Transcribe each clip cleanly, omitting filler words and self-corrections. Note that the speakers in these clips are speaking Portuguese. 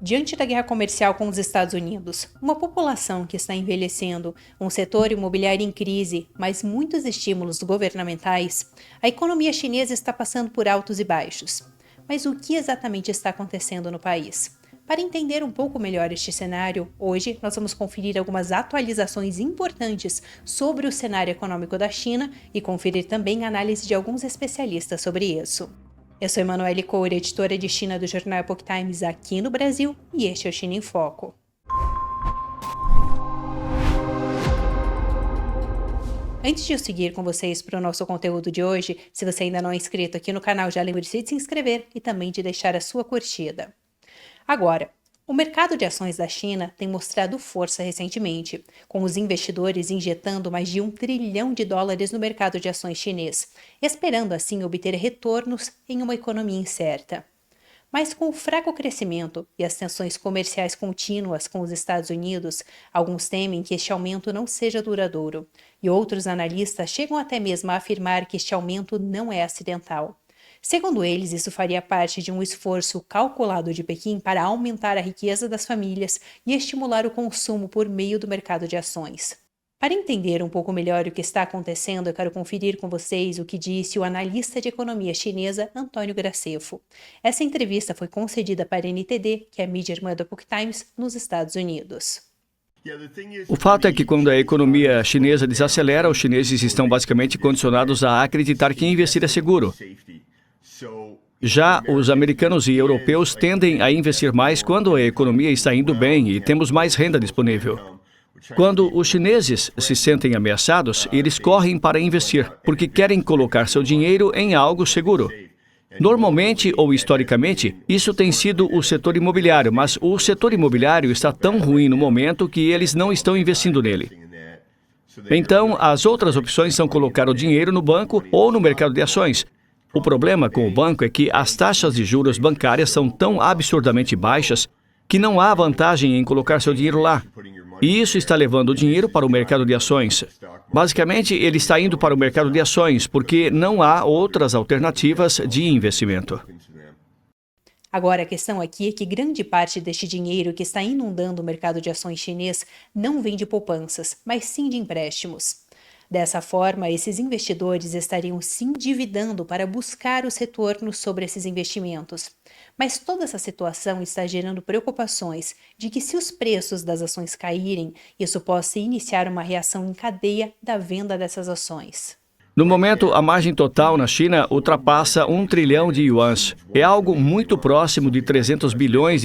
Diante da guerra comercial com os Estados Unidos, uma população que está envelhecendo, um setor imobiliário em crise, mas muitos estímulos governamentais, a economia chinesa está passando por altos e baixos. Mas o que exatamente está acontecendo no país? Para entender um pouco melhor este cenário, hoje nós vamos conferir algumas atualizações importantes sobre o cenário econômico da China e conferir também a análise de alguns especialistas sobre isso. Eu sou Emanuele Coure, editora de China do jornal Epoch Times aqui no Brasil, e este é o China em Foco. Antes de eu seguir com vocês para o nosso conteúdo de hoje, se você ainda não é inscrito aqui no canal, já lembre-se de se inscrever e também de deixar a sua curtida. Agora, o mercado de ações da China tem mostrado força recentemente, com os investidores injetando mais de $1 trilhão no mercado de ações chinês, esperando assim obter retornos em uma economia incerta. Mas com o fraco crescimento e as tensões comerciais contínuas com os Estados Unidos, alguns temem que este aumento não seja duradouro, e outros analistas chegam até mesmo a afirmar que este aumento não é acidental. Segundo eles, isso faria parte de um esforço calculado de Pequim para aumentar a riqueza das famílias e estimular o consumo por meio do mercado de ações. Para entender um pouco melhor o que está acontecendo, eu quero conferir com vocês o que disse o analista de economia chinesa Antônio Graceffo. Essa entrevista foi concedida para a NTD, que é a mídia irmã do Epoch Times, nos Estados Unidos. O fato é que quando a economia chinesa desacelera, os chineses estão basicamente condicionados a acreditar que investir é seguro. Já os americanos e europeus tendem a investir mais quando a economia está indo bem e temos mais renda disponível. Quando os chineses se sentem ameaçados, eles correm para investir, porque querem colocar seu dinheiro em algo seguro. Normalmente ou historicamente, isso tem sido o setor imobiliário, mas o setor imobiliário está tão ruim no momento que eles não estão investindo nele. Então, as outras opções são colocar o dinheiro no banco ou no mercado de ações. O problema com o banco é que as taxas de juros bancárias são tão absurdamente baixas que não há vantagem em colocar seu dinheiro lá. E isso está levando o dinheiro para o mercado de ações. Basicamente, ele está indo para o mercado de ações porque não há outras alternativas de investimento. Agora, a questão aqui é que grande parte deste dinheiro que está inundando o mercado de ações chinês não vem de poupanças, mas sim de empréstimos. Dessa forma, esses investidores estariam se endividando para buscar os retornos sobre esses investimentos. Mas toda essa situação está gerando preocupações de que, se os preços das ações caírem, isso possa iniciar uma reação em cadeia da venda dessas ações. No momento, a margem total na China ultrapassa $1 trilhão. É algo muito próximo de $300 bilhões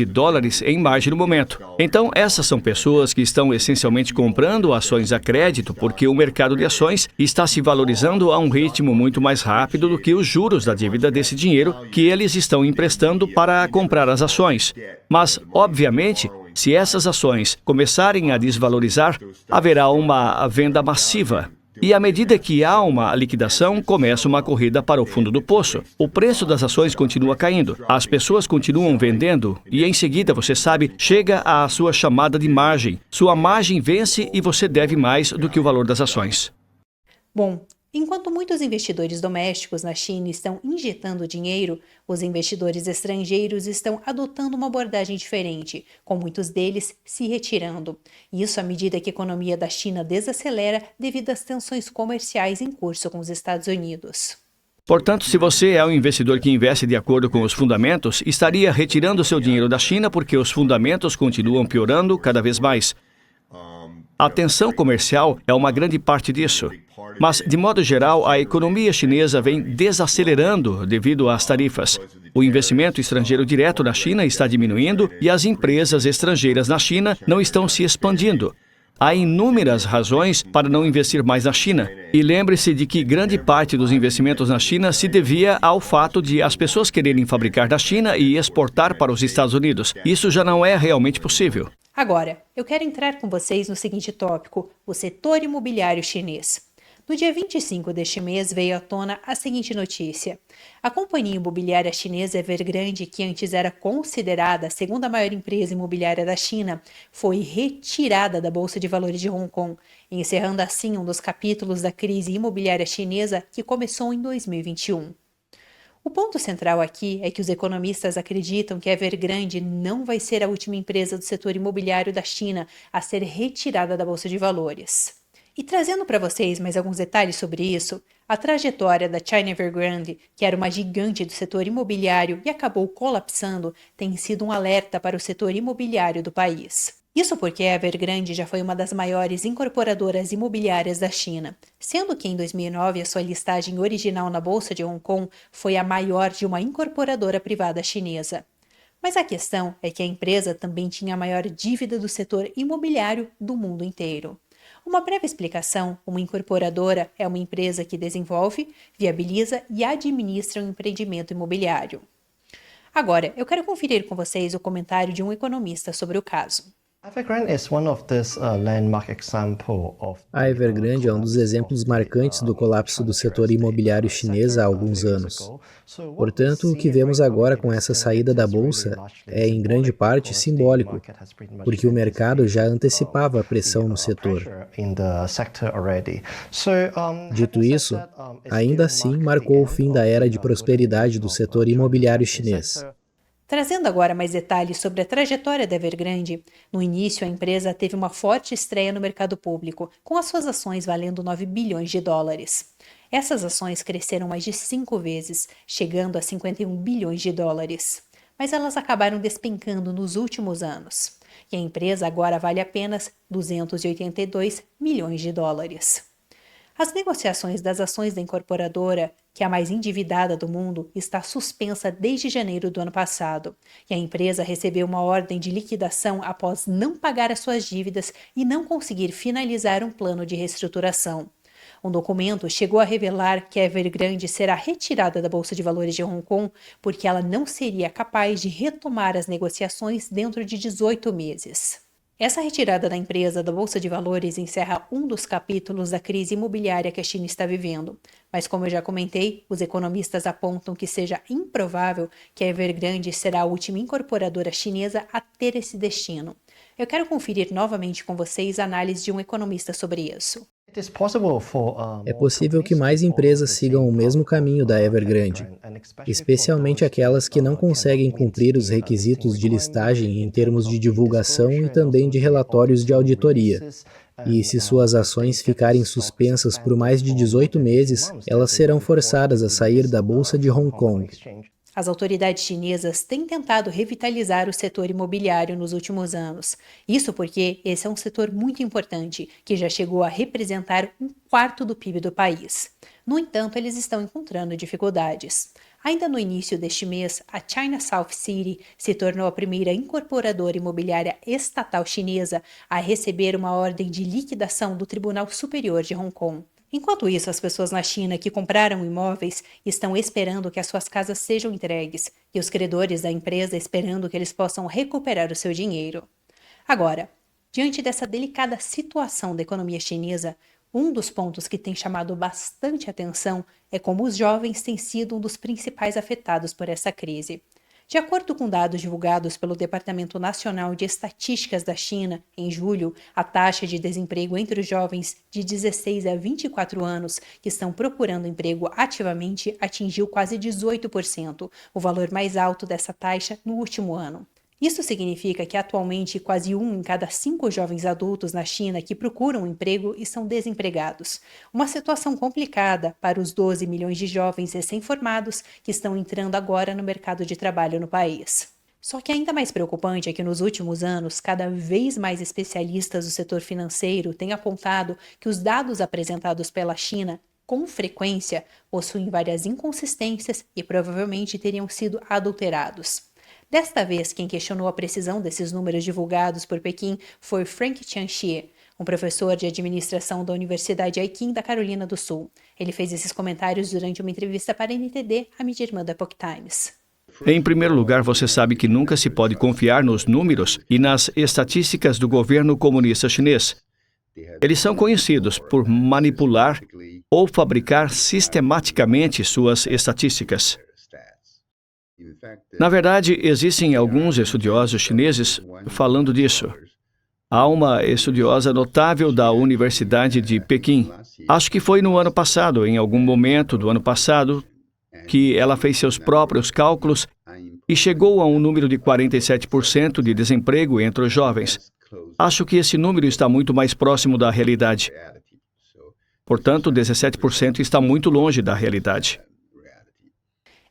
em margem no momento. Então, essas são pessoas que estão essencialmente comprando ações a crédito porque o mercado de ações está se valorizando a um ritmo muito mais rápido do que os juros da dívida desse dinheiro que eles estão emprestando para comprar as ações. Mas, obviamente, se essas ações começarem a desvalorizar, haverá uma venda massiva. E à medida que há uma liquidação, começa uma corrida para o fundo do poço. O preço das ações continua caindo, as pessoas continuam vendendo e em seguida, você sabe, chega à sua chamada de margem. Sua margem vence e você deve mais do que o valor das ações. Bom, enquanto muitos investidores domésticos na China estão injetando dinheiro, os investidores estrangeiros estão adotando uma abordagem diferente, com muitos deles se retirando. Isso à medida que a economia da China desacelera devido às tensões comerciais em curso com os Estados Unidos. Portanto, se você é um investidor que investe de acordo com os fundamentos, estaria retirando seu dinheiro da China porque os fundamentos continuam piorando cada vez mais. A tensão comercial é uma grande parte disso. Mas, de modo geral, a economia chinesa vem desacelerando devido às tarifas. O investimento estrangeiro direto na China está diminuindo e as empresas estrangeiras na China não estão se expandindo. Há inúmeras razões para não investir mais na China. E lembre-se de que grande parte dos investimentos na China se devia ao fato de as pessoas quererem fabricar na China e exportar para os Estados Unidos. Isso já não é realmente possível. Agora, eu quero entrar com vocês no seguinte tópico: o setor imobiliário chinês. No dia 25 deste mês veio à tona a seguinte notícia. A companhia imobiliária chinesa Evergrande, que antes era considerada a segunda maior empresa imobiliária da China, foi retirada da Bolsa de Valores de Hong Kong, encerrando assim um dos capítulos da crise imobiliária chinesa que começou em 2021. O ponto central aqui é que os economistas acreditam que a Evergrande não vai ser a última empresa do setor imobiliário da China a ser retirada da Bolsa de Valores. E trazendo para vocês mais alguns detalhes sobre isso, a trajetória da China Evergrande, que era uma gigante do setor imobiliário e acabou colapsando, tem sido um alerta para o setor imobiliário do país. Isso porque a Evergrande já foi uma das maiores incorporadoras imobiliárias da China, sendo que em 2009 a sua listagem original na Bolsa de Hong Kong foi a maior de uma incorporadora privada chinesa. Mas a questão é que a empresa também tinha a maior dívida do setor imobiliário do mundo inteiro. Uma breve explicação: uma incorporadora é uma empresa que desenvolve, viabiliza e administra um empreendimento imobiliário. Agora, eu quero conferir com vocês o comentário de um economista sobre o caso. A Evergrande é um dos exemplos marcantes do colapso do setor imobiliário chinês há alguns anos. Portanto, o que vemos agora com essa saída da bolsa é, em grande parte, simbólico, porque o mercado já antecipava a pressão no setor. Dito isso, ainda assim marcou o fim da era de prosperidade do setor imobiliário chinês. Trazendo agora mais detalhes sobre a trajetória da Evergrande, no início a empresa teve uma forte estreia no mercado público, com as suas ações valendo 9 bilhões de dólares. Essas ações cresceram mais de 5 vezes, chegando a 51 bilhões de dólares. Mas elas acabaram despencando nos últimos anos. E a empresa agora vale apenas 282 milhões de dólares. As negociações das ações da incorporadora, que é a mais endividada do mundo, está suspensa desde janeiro do ano passado, e a empresa recebeu uma ordem de liquidação após não pagar as suas dívidas e não conseguir finalizar um plano de reestruturação. Um documento chegou a revelar que a Evergrande será retirada da Bolsa de Valores de Hong Kong porque ela não seria capaz de retomar as negociações dentro de 18 meses. Essa retirada da empresa da Bolsa de Valores encerra um dos capítulos da crise imobiliária que a China está vivendo. Mas, como eu já comentei, os economistas apontam que seja improvável que a Evergrande será a última incorporadora chinesa a ter esse destino. Eu quero conferir novamente com vocês a análise de um economista sobre isso. É possível que mais empresas sigam o mesmo caminho da Evergrande, especialmente aquelas que não conseguem cumprir os requisitos de listagem em termos de divulgação e também de relatórios de auditoria. E se suas ações ficarem suspensas por mais de 18 meses, elas serão forçadas a sair da Bolsa de Hong Kong. As autoridades chinesas têm tentado revitalizar o setor imobiliário nos últimos anos. Isso porque esse é um setor muito importante, que já chegou a representar 1/4 do PIB do país. No entanto, eles estão encontrando dificuldades. Ainda no início deste mês, a China South City se tornou a primeira incorporadora imobiliária estatal chinesa a receber uma ordem de liquidação do Tribunal Superior de Hong Kong. Enquanto isso, as pessoas na China que compraram imóveis estão esperando que as suas casas sejam entregues e os credores da empresa esperando que eles possam recuperar o seu dinheiro. Agora, diante dessa delicada situação da economia chinesa, um dos pontos que tem chamado bastante atenção é como os jovens têm sido um dos principais afetados por essa crise. De acordo com dados divulgados pelo Departamento Nacional de Estatísticas da China, em julho, a taxa de desemprego entre os jovens de 16 a 24 anos que estão procurando emprego ativamente atingiu quase 18%, o valor mais alto dessa taxa no último ano. Isso significa que atualmente quase 1 em cada 5 jovens adultos na China que procuram um emprego estão desempregados. Uma situação complicada para os 12 milhões de jovens recém-formados que estão entrando agora no mercado de trabalho no país. Só que ainda mais preocupante é que nos últimos anos, cada vez mais especialistas do setor financeiro têm apontado que os dados apresentados pela China com frequência possuem várias inconsistências e provavelmente teriam sido adulterados. Desta vez, quem questionou a precisão desses números divulgados por Pequim foi Frank Tianxie, um professor de administração da Universidade Aikin da Carolina do Sul. Ele fez esses comentários durante uma entrevista para a NTD, a mídia irmã da Epoch Times. Em primeiro lugar, você sabe que nunca se pode confiar nos números e nas estatísticas do governo comunista chinês. Eles são conhecidos por manipular ou fabricar sistematicamente suas estatísticas. Na verdade, existem alguns estudiosos chineses falando disso. Há uma estudiosa notável da Universidade de Pequim. Acho que foi no ano passado, em algum momento do ano passado, que ela fez seus próprios cálculos e chegou a um número de 47% de desemprego entre os jovens. Acho que esse número está muito mais próximo da realidade. Portanto, 17% está muito longe da realidade.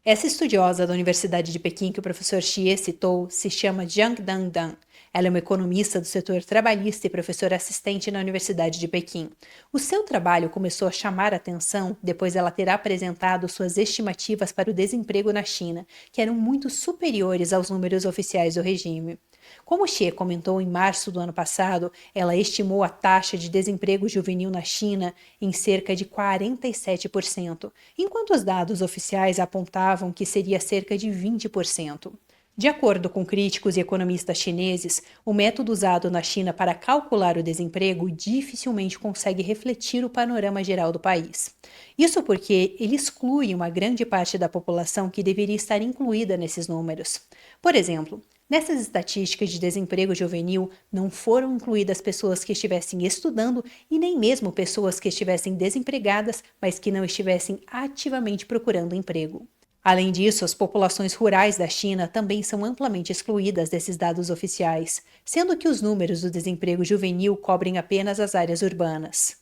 Essa estudiosa da Universidade de Pequim que o professor Xie citou se chama Jiang Dan. Ela é uma economista do setor trabalhista e professora assistente na Universidade de Pequim. O seu trabalho começou a chamar a atenção depois dela ter apresentado suas estimativas para o desemprego na China, que eram muito superiores aos números oficiais do regime. Como Xie comentou em março do ano passado, ela estimou a taxa de desemprego juvenil na China em cerca de 47%, enquanto os dados oficiais apontavam que seria cerca de 20%. De acordo com críticos e economistas chineses, o método usado na China para calcular o desemprego dificilmente consegue refletir o panorama geral do país. Isso porque ele exclui uma grande parte da população que deveria estar incluída nesses números. Por exemplo, nessas estatísticas de desemprego juvenil, não foram incluídas pessoas que estivessem estudando e nem mesmo pessoas que estivessem desempregadas, mas que não estivessem ativamente procurando emprego. Além disso, as populações rurais da China também são amplamente excluídas desses dados oficiais, sendo que os números do desemprego juvenil cobrem apenas as áreas urbanas.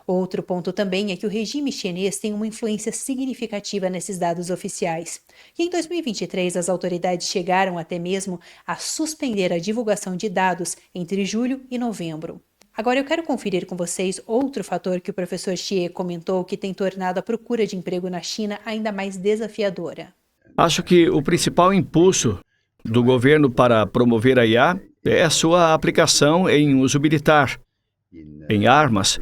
Outro ponto também é que o regime chinês tem uma influência significativa nesses dados oficiais. E em 2023, as autoridades chegaram até mesmo a suspender a divulgação de dados entre julho e novembro. Agora eu quero conferir com vocês outro fator que o professor Xie comentou que tem tornado a procura de emprego na China ainda mais desafiadora. Acho que o principal impulso do governo para promover a IA é a sua aplicação em uso militar, em armas,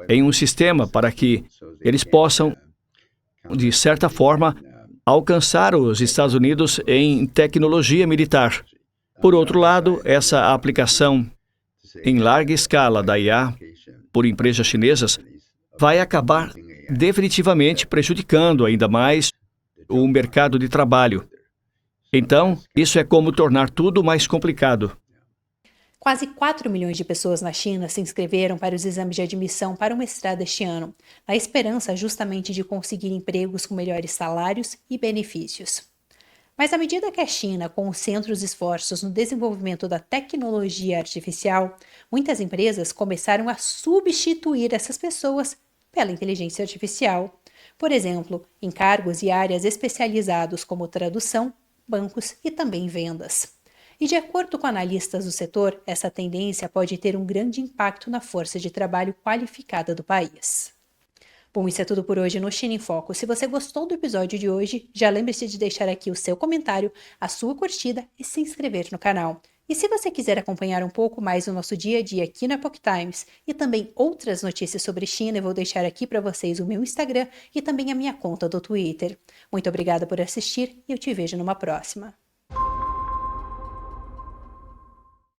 em um sistema para que eles possam, de certa forma, alcançar os Estados Unidos em tecnologia militar. Por outro lado, essa aplicação em larga escala da IA por empresas chinesas vai acabar definitivamente prejudicando ainda mais o mercado de trabalho. Então, isso é como tornar tudo mais complicado. Quase 4 milhões de pessoas na China se inscreveram para os exames de admissão para o mestrado este ano, na esperança justamente de conseguir empregos com melhores salários e benefícios. Mas à medida que a China concentra os esforços no desenvolvimento da tecnologia artificial, muitas empresas começaram a substituir essas pessoas pela inteligência artificial. Por exemplo, em cargos e áreas especializados como tradução, bancos e também vendas. E de acordo com analistas do setor, essa tendência pode ter um grande impacto na força de trabalho qualificada do país. Bom, isso é tudo por hoje no China em Foco. Se você gostou do episódio de hoje, já lembre-se de deixar aqui o seu comentário, a sua curtida e se inscrever no canal. E se você quiser acompanhar um pouco mais o nosso dia a dia aqui na Epoch Times e também outras notícias sobre China, eu vou deixar aqui para vocês o meu Instagram e também a minha conta do Twitter. Muito obrigada por assistir e eu te vejo numa próxima.